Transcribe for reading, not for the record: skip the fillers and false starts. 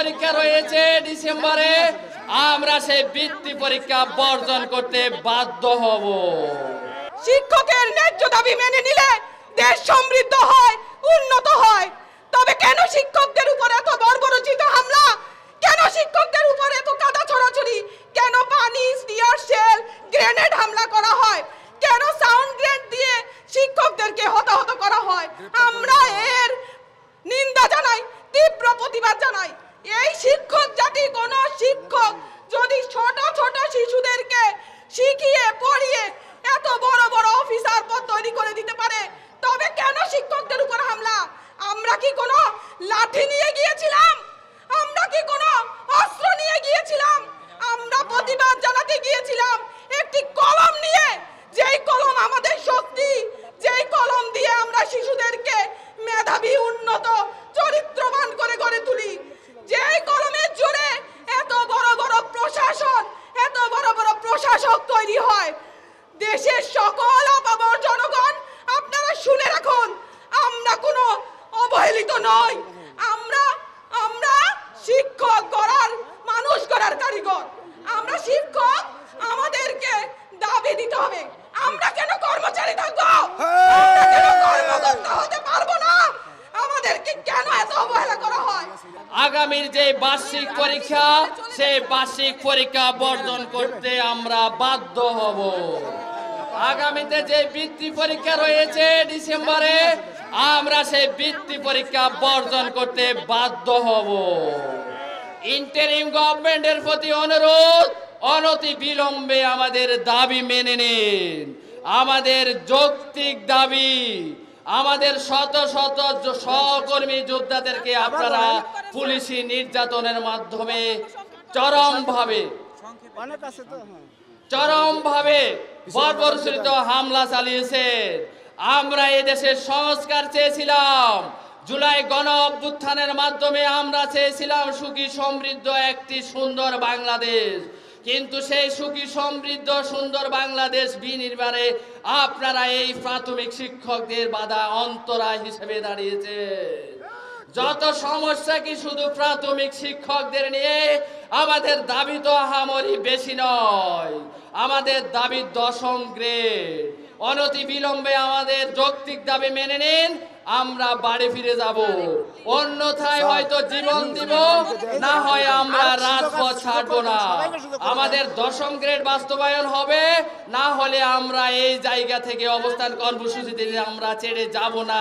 পরীক্ষা রয়েছে ডিসেম্বরে, আমরা সেই বৃত্তি পরীক্ষা বর্জন করতে বাধ্য হব। শিক্ষকের ন্যায্য দাবি মেনে নিলে দেশ সমৃদ্ধ হয়, উন্নত হয়। তবে কেন শিক্ষকদের উপরে এত বর্বরোচিত হামলা? কেন শিক্ষকদের উপরে এত কাদা ছড়াছড়ি? কেন পানি, টিয়ার শেল, গ্রেনেড হামলা করা হয়? কেন সাউন্ড গ্রেনেড দিয়ে শিক্ষকদেরকে হতাহত করা হয়? আমরা এর নিন্দা জানাই, তীব্র প্রতিবাদ জানাই। এই শিক্ষক জাতি, কোন শিক্ষক যদি ছোট ছোট শিশুদেরকে শিখিয়ে পড়িয়ে এত বড় বড় অফিসার পদ তৈরি করে দিতে পারে, তবে কেন শিক্ষকদের উপর হামলা? আমরা কি কোনো লাঠি নিয়ে গিয়েছিলাম? আমরা কি কোনো অস্ত্র নিয়ে গিয়েছিলাম? আমরা প্রতিবাদ জানাতে গিয়েছিলাম একটি কলম নিয়ে, যেই কলম আমাদের শক্তি, যেই কলম দিয়ে আমরা শিশুদেরকে মেধাবী, উন্নত, চরিত্রবান করে গড়ে তুলি, যেই কলমের জোরে এত বড় বড় প্রশাসন, এত বড় বড় প্রশাসক তৈরি হয়। দেশের সকল আপামর জনগণ, আপনারা শুনে রাখুন, আমরা কোনো অবহেলিত নই। আমরা শিক্ষক গড়ার, মানুষ গড়ার কারিগর। আমরা শিক্ষক, আমাদেরকে দাবি দিতে হবে। আমরা কেন কর্মচারী থাকবো? আমরা কেন কর্মকর্তা হতে পারবো না? আমাদেরকে কেন এত অবহেলা করা হয়? আগামীর যে বার্ষিক পরীক্ষা, সেই বার্ষিক পরীক্ষা বর্জন করতে আমরা বাধ্য হব। আগামীতে যে বৃত্তি পরীক্ষা রয়েছে ডিসেম্বরে, আমরা সেই বৃত্তি পরীক্ষা বর্জন করতে বাধ্য হব। ইন্টারিম গভর্নমেন্টের প্রতি অনুরোধ, অনতি বিলম্বে আমাদের দাবি মেনে নিন। আমাদের যৌক্তিক দাবি, আমাদের শত শত সহকর্মী যোদ্ধাদেরকে আপনারা পুলিশি নির্যাতনের মাধ্যমে চরমভাবে বর্বরচিত হামলা চালিয়েছেন। আমরা এদেশের সংস্কার চেয়েছিলাম, জুলাই গণ অভ্যুত্থানের মাধ্যমে আমরা চেয়েছিলাম সুখী সমৃদ্ধ একটি সুন্দর বাংলাদেশ। কিন্তু সেই সুখী সমৃদ্ধ সুন্দর বাংলাদেশ বিনির্মাণে আপনারা এই প্রাথমিক শিক্ষকদের বাধা অন্তরা হিসেবে দাঁড়িয়েছে। যত সমস্যা কি শুধু প্রাথমিক শিক্ষকদের নিয়ে? আমাদের দাবি তো আহামরি বেশি নয়, আমাদের দাবি 10ম গ্রেড। অনতি বিলম্বে আমাদের যৌক্তিক দাবি মেনে নিন, আমরা বাড়ি ফিরে যাব। অন্যথায় হয়তো জীবন দিব, না হয় আমরা রাজপথ ছাড়বো না। আমাদের 10ম গ্রেড বাস্তবায়ন হবে, না হলে আমরা এই জায়গা থেকে অবস্থান কর্মসূচিতে আমরা ছেড়ে যাব না।